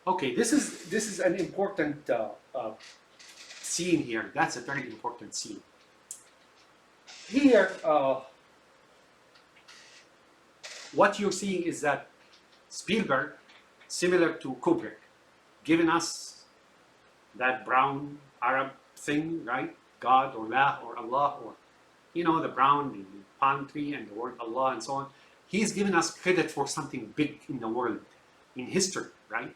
Okay, this is an important scene here. That's a very important scene. Here, what you're seeing is that Spielberg, similar to Kubrick, giving us that brown Arab thing, right? God or La or Allah or the brown the palm tree and the word Allah and so on. He's given us credit for something big in the world, in history, right?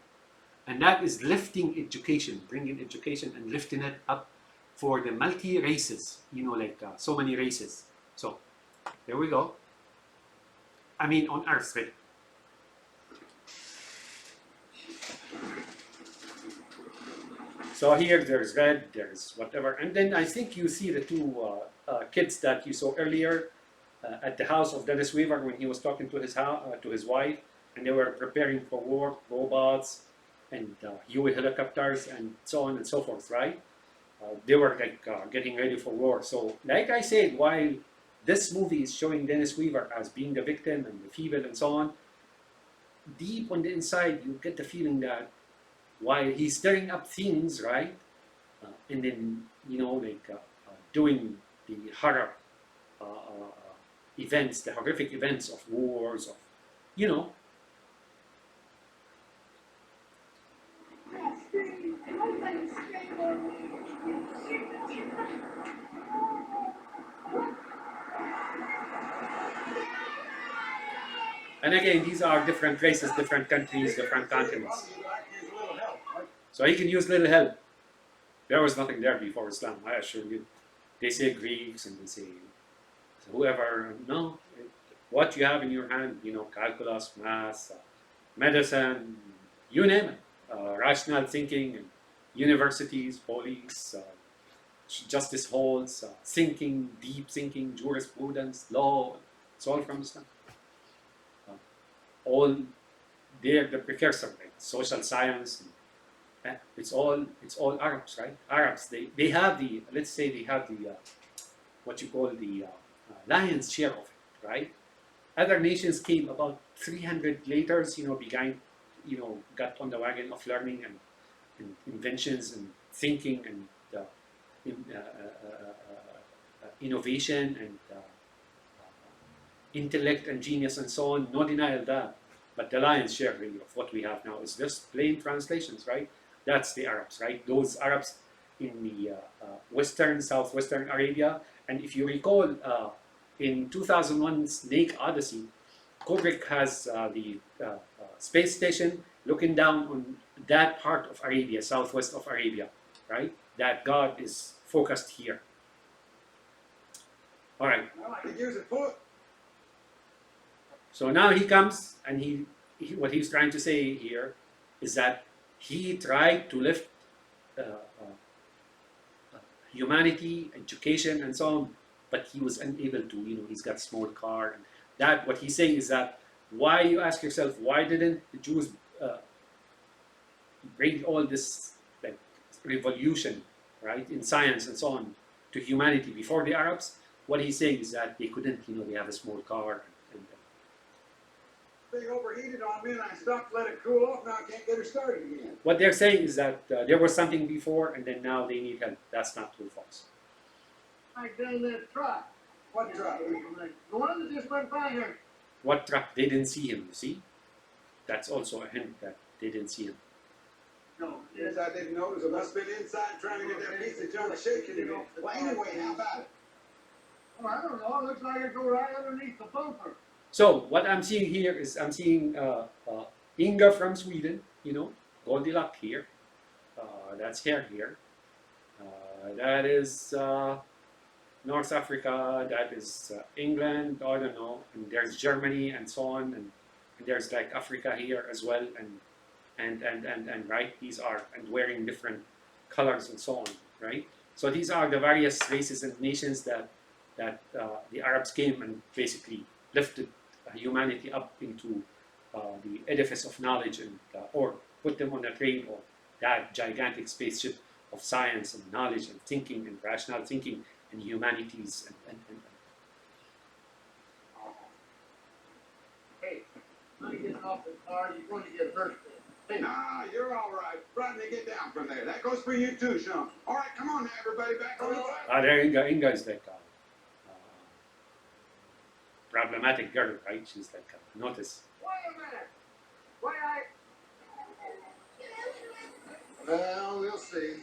And that is lifting education, bringing education and lifting it up for the multi races, like so many races. So there we go. I mean, on Earth, right? So here there's red, there's whatever, and then I think you see the two kids that you saw earlier at the house of Dennis Weaver when he was talking to his wife, and they were preparing for war, robots, and Huey helicopters, and so on and so forth, right? They were like getting ready for war. So, like I said, while this movie is showing Dennis Weaver as being the victim and the feeble and so on, deep on the inside, you get the feeling that while he's stirring up things, right? And then, doing the horror events, the horrific events of wars, of, you know. And again, these are different races, different countries, different continents. So he can use little help. There was nothing there before Islam, I assure you. They say Greeks and they say whoever. No, what you have in your hand, calculus, math, medicine, you name it. Rational thinking, and universities, police, justice halls, thinking, deep thinking, jurisprudence, law. It's all from Islam. All they're the precursor, right? Social science. It's all Arabs, right? Arabs. They have the, let's say they have the what you call the lion's share of it, right? Other nations came about 300 later, began, got on the wagon of learning and inventions and thinking and innovation and intellect and genius and so on. No denial of that. But the lion's share really of what we have now is just plain translations, right? That's the Arabs, right? Those Arabs in the southwestern Arabia. And if you recall, in 2001 Snake Odyssey, Kubrick has the space station looking down on that part of Arabia, southwest of Arabia, right? That God is focused here. All right. So now he comes and he what he's trying to say here is that he tried to lift humanity, education, and so on, but he was unable to. He's got a small car. And that what he's saying is that why you ask yourself why didn't the Jews bring all this like revolution, right, in science and so on to humanity before the Arabs? What he's saying is that they couldn't. They have a small car. Thing overheated on me and I stopped, let it cool off. Now I can't get her started again. What they're saying is that there was something before and then now they need help. That's not true, false. I done that truck. What truck? The one that just went by here. What truck? They didn't see him, you see? That's also a hint that they didn't see him. No, yes, I didn't notice. I must have been inside trying to get that piece of junk shaking. Well, anyway, how about it? Oh, I don't know. It looks like it goes right underneath the bumper. So what I'm seeing here is I'm seeing Inga from Sweden, Goldilocks here. That's her here. That is North Africa. That is England. I don't know. And there's Germany and so on. And there's like Africa here as well. And right, these are and wearing different colors and so on. Right. So these are the various races and nations that the Arabs came and basically lifted humanity up into the edifice of knowledge and or put them on a train of that gigantic spaceship of science and knowledge and thinking and rational thinking and humanities and Hey, I'm getting off the car. You're going to get hurt. Hey, nah, you're all from there. That goes for you too, Sean. All right, come on now, everybody, back on the track. There Inga is like a problematic girl, right? She's like notice. Wait a minute. Well, we'll see.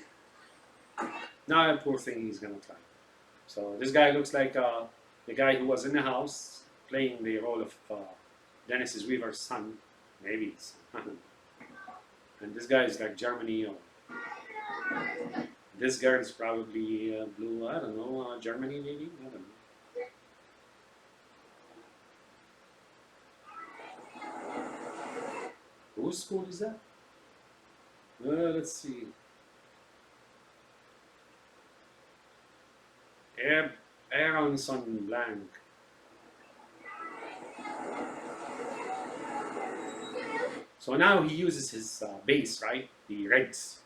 Now, poor thing, he's gonna cry. So this guy looks like the guy who was in the house playing the role of Dennis Weaver's son, maybe. And this guy is like Germany, or this girl is probably blue. I don't know, Germany maybe. I don't know. Whose school is that? Let's see. Aronson Blank. So now he uses his base, right? The reds,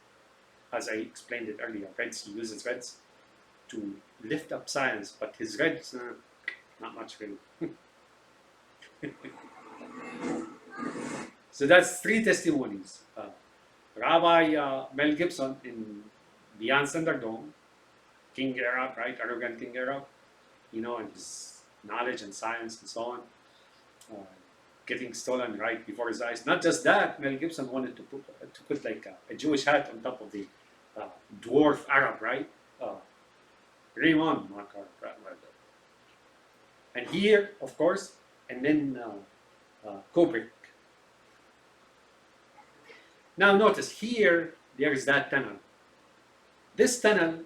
as I explained it earlier. Reds, he uses reds to lift up science, but his reds, not much really. So that's 3 testimonies. Rabbi Mel Gibson in Beyond Thunderdome, King era, right? Arrogant King era, you know, and his knowledge and science and so on, getting stolen right before his eyes. Not just that, Mel Gibson wanted to put like a Jewish hat on top of the dwarf Arab, right? Raymond Makar. And here, of course, and then Kubrick. Now notice here, there is that tunnel. This tunnel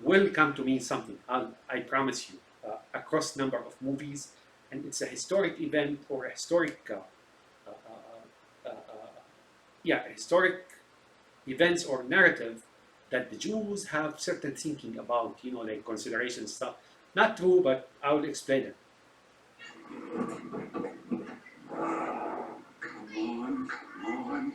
will come to mean something, I promise you, across number of movies, and it's a historic event or a historic, historic events or narrative that the Jews have certain thinking about, you know, like consideration stuff. Not true, but I will explain it. Come on.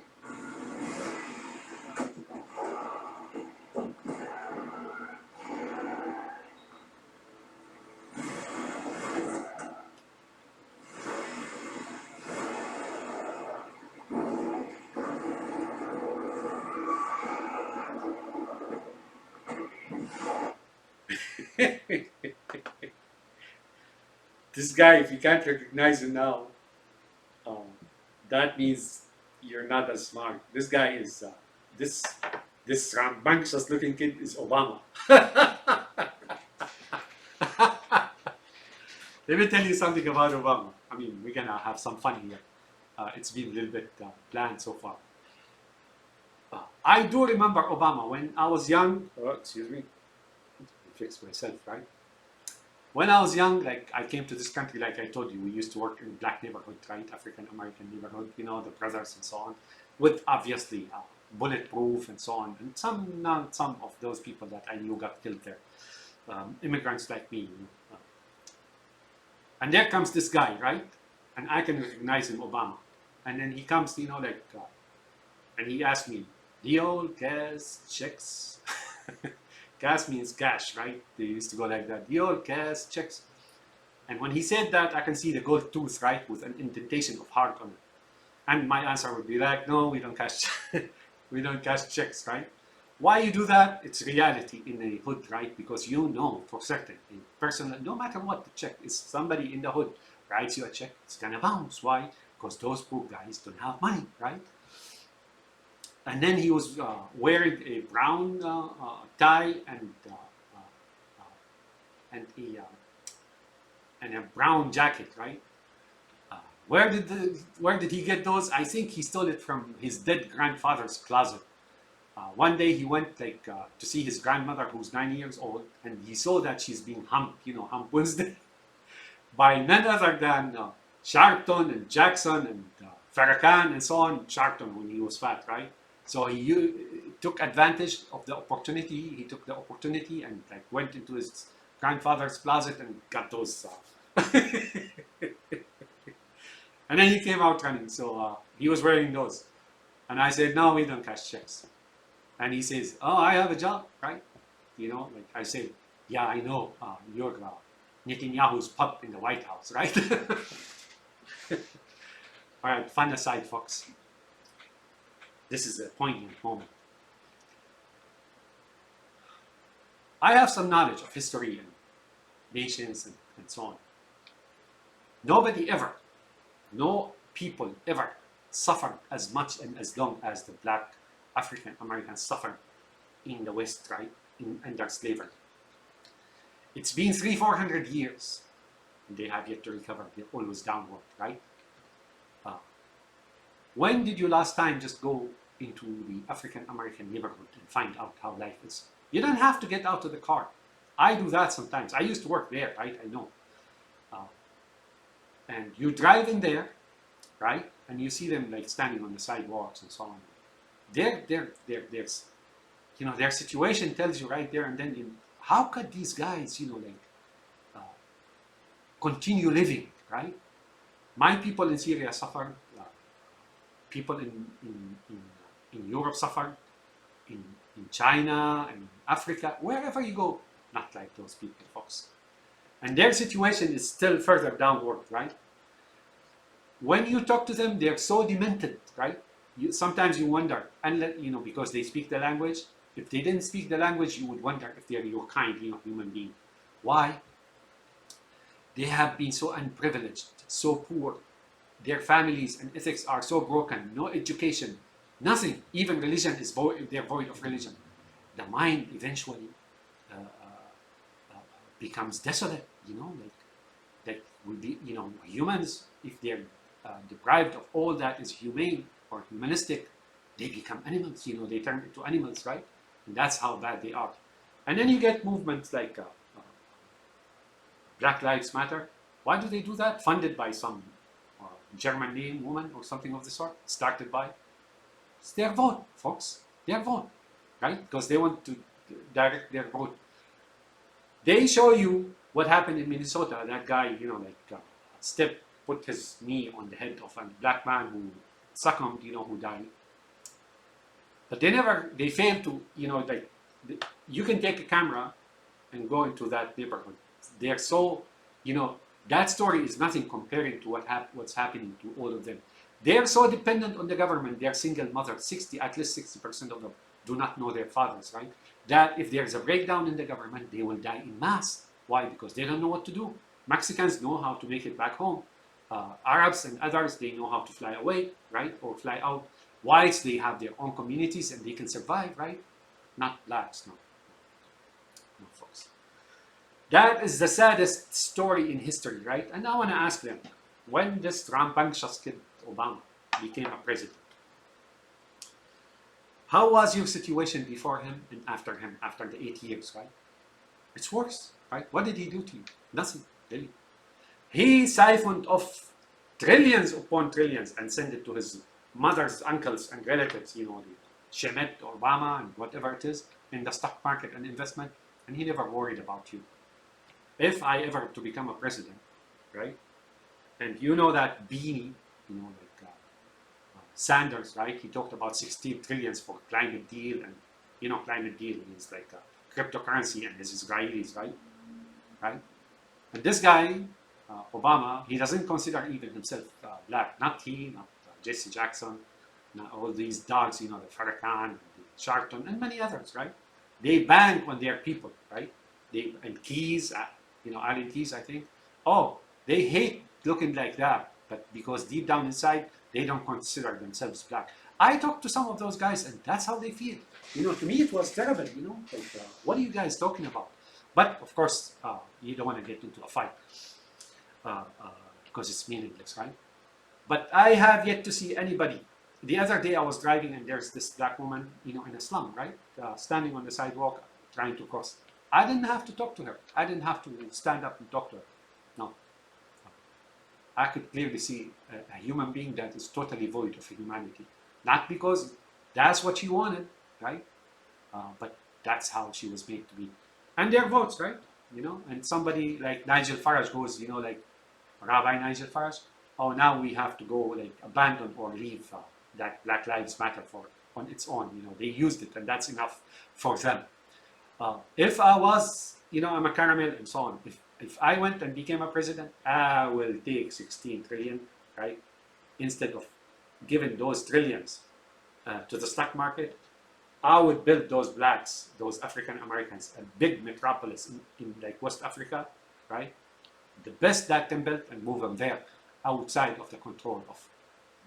This guy, if you can't recognize him now, that means you're not as smart. This guy is this rambunctious looking kid is Obama. Let me tell you something about Obama. I mean, we're gonna have some fun here. It's been a little bit planned so far. I do remember Obama when I was young. Excuse me, fix myself, right? When I was young, like I came to this country, like I told you, we used to work in black neighborhood, right? African American neighborhood, you know, the brothers and so on, with obviously bulletproof and so on. And some of those people that I knew got killed there, immigrants like me. You know? And there comes this guy, right? And I can recognize him, Obama. And then he comes, you know, like, and he asked me, "Deal, gas, checks." Gas means cash, right? They used to go like that. Deal, cash, checks. And when he said that, I can see the gold tooth, right, with an indentation of heart on it. And my answer would be like, no, we don't cash, we don't cash checks, right? Why you do that? It's reality in the hood, right? Because you know for certain, in personal, no matter what the check is, somebody in the hood writes you a check, it's gonna bounce. Why? Because those poor guys don't have money, right? And then he was wearing a brown tie and a brown jacket, right? Where did he get those? I think he stole it from his dead grandfather's closet. One day he went to see his grandmother, who's 9 years old, and he saw that she's being humped, you know, Hump Wednesday, by none other than Sharpton and Jackson and Farrakhan and so on. Sharpton when he was fat, right? So he took advantage of the opportunity. He took the opportunity and like went into his grandfather's closet and got those. And then he came out running. So he was wearing those. And I said, no, we don't cash checks. And he says, oh, I have a job, right? You know, like I said, yeah, I know. You're Netanyahu's pup in the White House, right? All right, fun aside, folks. This is a poignant moment. I have some knowledge of history and nations and so on. Nobody ever, no people ever suffered as much and as long as the black African Americans suffered in the West, right? Under slavery. It's been 400 years, and they have yet to recover. They're always downward, right? When did you last time just go into the African American neighborhood and find out how life is? You don't have to get out of the car. I do that sometimes. I used to work there, right? I know. And you drive in there, right? And you see them like standing on the sidewalks and so on. There's, you know, their situation tells you right there and then, how could these guys, you know, like continue living, right? My people in Syria suffer. People in Europe suffer. In China and Africa, wherever you go, not like those people, folks. And their situation is still further downward, right? When you talk to them, they're so demented, right? Sometimes you wonder, and you know, because they speak the language. If they didn't speak the language, you would wonder if they're your kind, you know, human being. Why? They have been so unprivileged, so poor. Their families and ethics are so broken. No education, nothing. Even religion is void. They're void of religion. The mind eventually becomes desolate. You know, like would be, you know, humans, if they're deprived of all that is humane or humanistic, they become animals. You know, they turn into animals, right? And that's how bad they are. And then you get movements like Black Lives Matter. Why do they do that? Funded by some German name woman or something of the sort. Started by. It's their vote, folks. Their vote, right? Because they want to direct their vote. They show you what happened in Minnesota. That guy, you know, like put his knee on the head of a black man who succumbed, you know, who died. But they failed to, you know, like, you can take a camera and go into that neighborhood. They're so, you know, that story is nothing comparing to what's happening to all of them. They're so dependent on the government. They're single mothers. At least 60% of them do not know their fathers, right? That if there's a breakdown in the government, they will die in mass. Why? Because they don't know what to do. Mexicans know how to make it back home. Arabs and others, they know how to fly away, right? Or fly out. Whites, they have their own communities and they can survive, right? Not blacks, no. No, folks. That is the saddest story in history, right? And I want to ask them, when this rambunctious kid, Obama, became a president, how was your situation before him, after the 8 years, right? It's worse, right? What did he do to you? Nothing, really. He siphoned off trillions upon trillions and sent it to his mother's uncles and relatives, you know, the Shemet, Obama, and whatever it is, in the stock market and investment, and he never worried about you. If I ever to become a president, right, and you know that beanie, you know, like Sanders, right, he talked about 16 trillions for climate deal, and, you know, climate deal means like cryptocurrency and his Israelis, right? And this guy, Obama, he doesn't consider even himself black. Not he, not Jesse Jackson, not all these dogs, you know, the Farrakhan, the Sharpton, and many others, right? They bank on their people, right? And Keys, you know, Allen Keys, I think. Oh, they hate looking like that, but because deep down inside, they don't consider themselves black. I talked to some of those guys, and that's how they feel. You know, to me, it was terrible, you know, like, what are you guys talking about? But, of course, you don't want to get into a fight because it's meaningless, right? But I have yet to see anybody. The other day I was driving and there's this black woman, you know, in a slum, right? Standing on the sidewalk, trying to cross. I didn't have to talk to her. I didn't have to stand up and talk to her. No. I could clearly see a human being that is totally void of humanity. Not because that's what she wanted, right? But that's how she was made to be. And their votes, right? You know, and somebody like Nigel Farage goes, you know, like Rabbi Nigel Farage, oh, now we have to go, like, abandon or leave that Black Lives Matter on its own. You know, they used it, and that's enough for them. If I was, you know, I'm a caramel and so on. If I went and became a president, I will take 16 trillion, right? Instead of giving those trillions to the stock market, I would build those blacks, those African Americans, a big metropolis in like West Africa, right? The best that can build and move them there, outside of the control of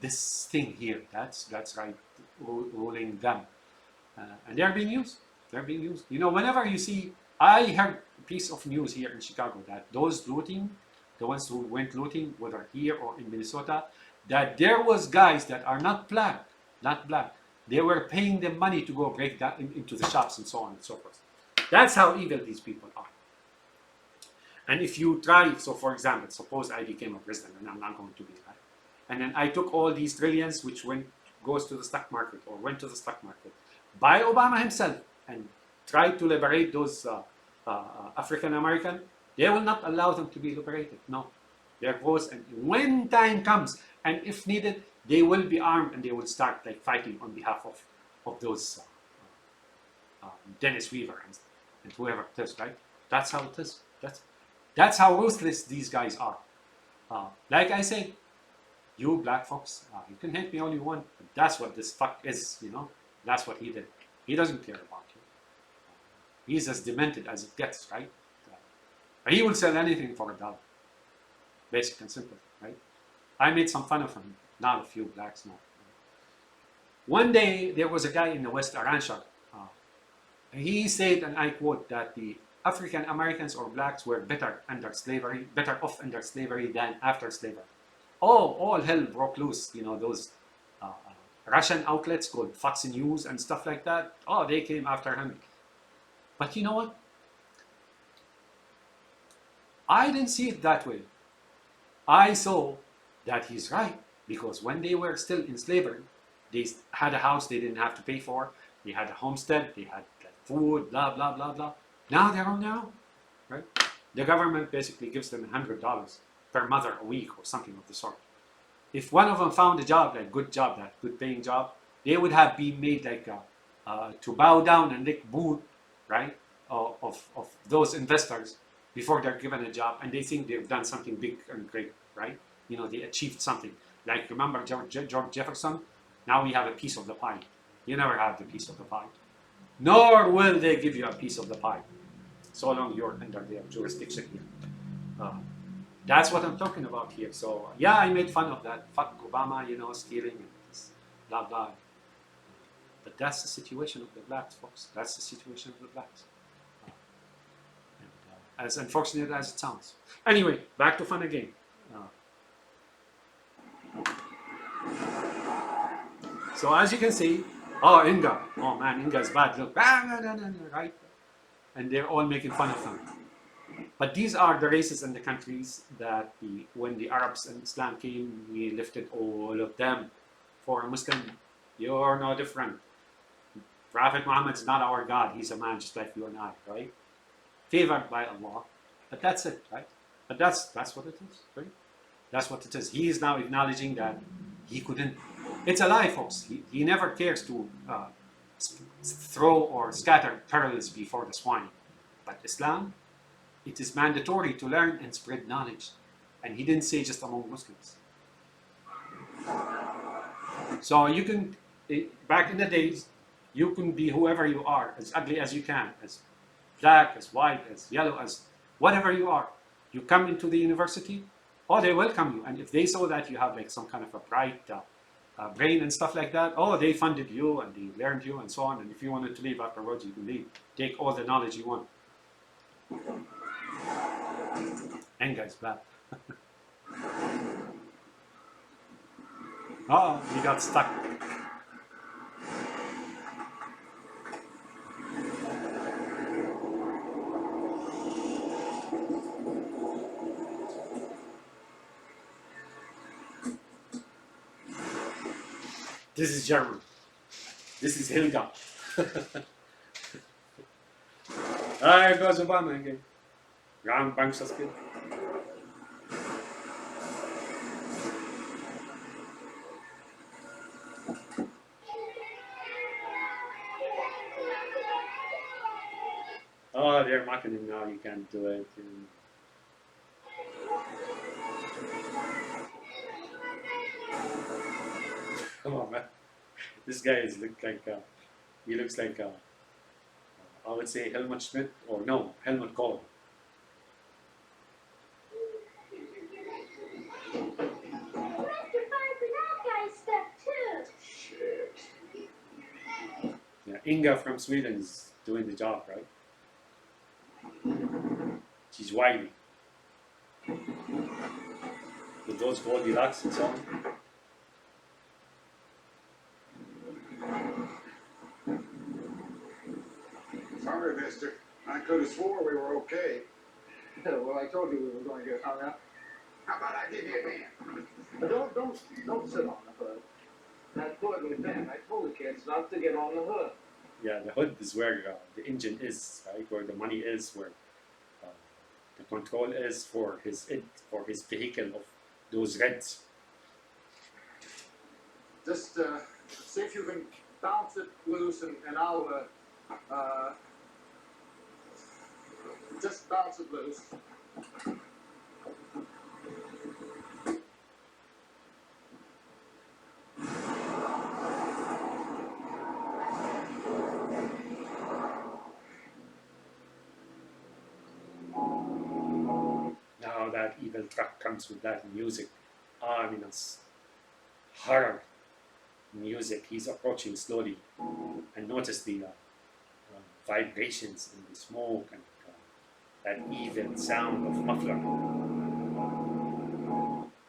this thing here. That's right, ruling them, and they're being used. They're being used. You know, whenever you see, I heard a piece of news here in Chicago that those looting, the ones who went looting, whether here or in Minnesota, that there was guys that are not black, not black. They were paying them money to go break that into the shops and so on and so forth. That's how evil these people are. And if you try, so for example, suppose I became a president, and I'm not going to be, right? And then I took all these trillions which goes to the stock market or went to the stock market by Obama himself and tried to liberate those African American, they will not allow them to be liberated. No, they're close. And when time comes, and if needed, they will be armed and they will start like fighting on behalf of those Dennis Weaver and whoever it is, right? That's how it is. That's how ruthless these guys are. Like I said, you black folks, you can hate me all you want, but that's what this fuck is, you know? That's what he did. He doesn't care about you. He's as demented as it gets, right? He will sell anything for $1. Basic and simple, right? I made some fun of him. Not a few blacks, no. One day, there was a guy in the West, a rancher. He said, and I quote, that the African Americans or blacks were better off under slavery than after slavery. Oh, all hell broke loose. You know, those Russian outlets called Fox News and stuff like that. Oh, they came after him. But you know what? I didn't see it that way. I saw that he's right, because when they were still in slavery, they had a house they didn't have to pay for. They had a homestead. They had food, blah, blah, blah, blah. Now they're on their own, right? The government basically gives them $100 per mother a week or something of the sort. If one of them found a job, like good job, that good paying job, they would have been made like to bow down and lick boot, right, of those investors before they're given a job, and they think they've done something big and great, right? You know, they achieved something. Like, remember George Jefferson? Now we have a piece of the pie. You never have the piece of the pie. Nor will they give you a piece of the pie, so long you're under their jurisdiction here. That's what I'm talking about here. So yeah, I made fun of that. Fuck Obama, you know, stealing and this, blah blah. But that's the situation of the blacks, folks. That's the situation of the blacks. As unfortunate as it sounds. Anyway, back to fun again. So as you can see, oh, Inga. Oh man, Inga's bad. Look, right? And they're all making fun of him. But these are the races and the countries that when the Arabs and Islam came, we lifted all of them. For a Muslim, you're no different. Prophet Muhammad is not our God. He's a man just like you and I, right? Favored by Allah. But that's it, right? But that's what it is, right? That's what it is. He is now acknowledging that he couldn't. It's a lie, folks. He never cares to throw or scatter pearls before the swine. But Islam, it is mandatory to learn and spread knowledge. And he didn't say just among Muslims. So you can, back in the days, you can be whoever you are, as ugly as you can, as black, as white, as yellow, as whatever you are. You come into the university, oh, they welcome you. And if they saw that you have like some kind of a bright brain and stuff like that, oh, they funded you and they learned you and so on. And if you wanted to leave afterwards, you can leave. Take all the knowledge you want. And guys, bad. Oh, he got stuck. This is German. This is Hilga. There goes Obama again. Wrong bunch of kid. Oh, they're mocking him now. You can't do it. Come on, man. This guy is like He looks like I would say Helmut Schmidt, or no, Helmut Kohl. Yeah, Inga from Sweden is doing the job, right? She's wily with those Goldilocks and so on. Sorry, mister. I could have swore we were okay. Well, I told you we were going to get hung up. How about I give you a hand? But don't sit on the hood. That hood was bent. I told the kids not to get on the hood. Yeah, the hood is where the engine is, right? Where the money is, where the control is for his vehicle of those Reds. Just see if you can bounce it loose, and I'll just bounce it loose. Now that evil truck comes with that music, ominous, horror music. He's approaching slowly, and notice the vibrations in the smoke and that evil sound of muffler.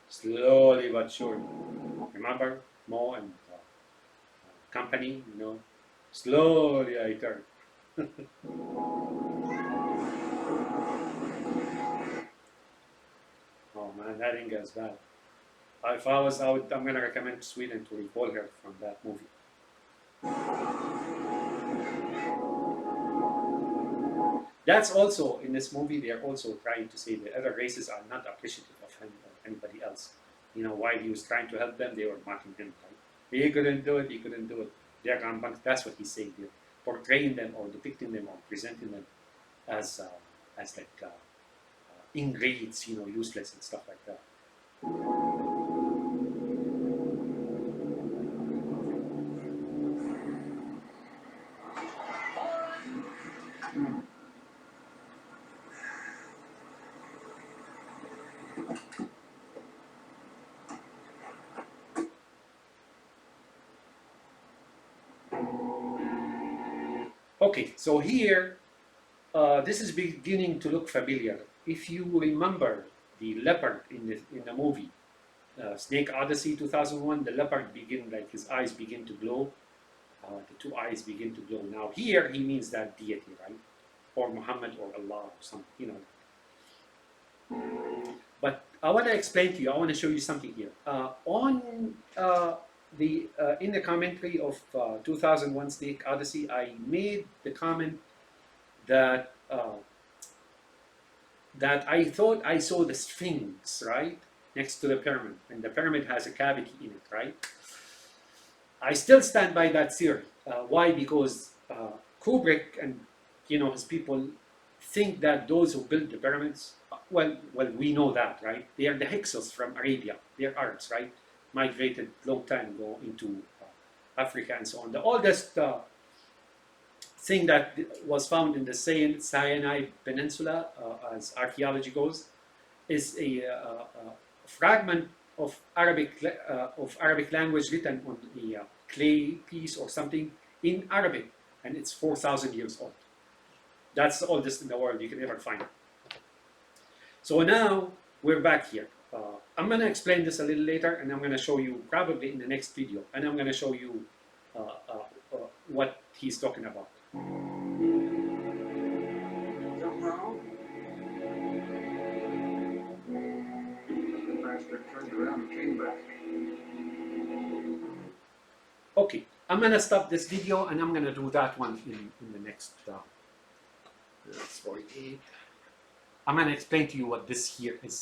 Slowly but surely. Remember Mo and company, you know, slowly I turn. Oh man, that Inga is bad. If I was out, I'm gonna recommend Sweden to recall her from that movie. That's also in this movie. They are also trying to say the other races are not appreciative of him or anybody else. You know, while he was trying to help them, they were mocking him. Right? He couldn't do it. He couldn't do it. They're rambunctious. That's what he's saying. They're portraying them or depicting them or presenting them as like ingrates, you know, useless and stuff like that. Okay, so here, this is beginning to look familiar. If you remember the leopard in the movie, Snake Odessy 2001, the leopard begin, like his eyes begin to glow. The two eyes begin to glow. Now here he means that deity, right? Or Muhammad or Allah or something, you know. But I want to explain to you, I want to show you something here. In the commentary of 2001 Snake Odyssey, I made the comment that that I thought I saw the Sphinx, right, next to the pyramid, and the pyramid has a cavity in it, right? I still stand by that theory. Why? Because Kubrick and his people think that those who built the pyramids, well, we know that, right? They are the Hyksos from Arabia. They are Arabs, right? Migrated long time ago into Africa and so on. The oldest thing that was found in the Sinai Peninsula, as archaeology goes, is a fragment of Arabic language written on a clay piece or something in Arabic, and it's 4,000 years old. That's the oldest in the world you can ever find. So now we're back here. I'm going to explain this a little later, and I'm going to show you probably in the next video, and I'm going to show you what he's talking about. Something wrong? The bastard turned around and came back. Okay, I'm going to stop this video, and I'm going to do that one in the next. That's 48. I'm going to explain to you what this here is.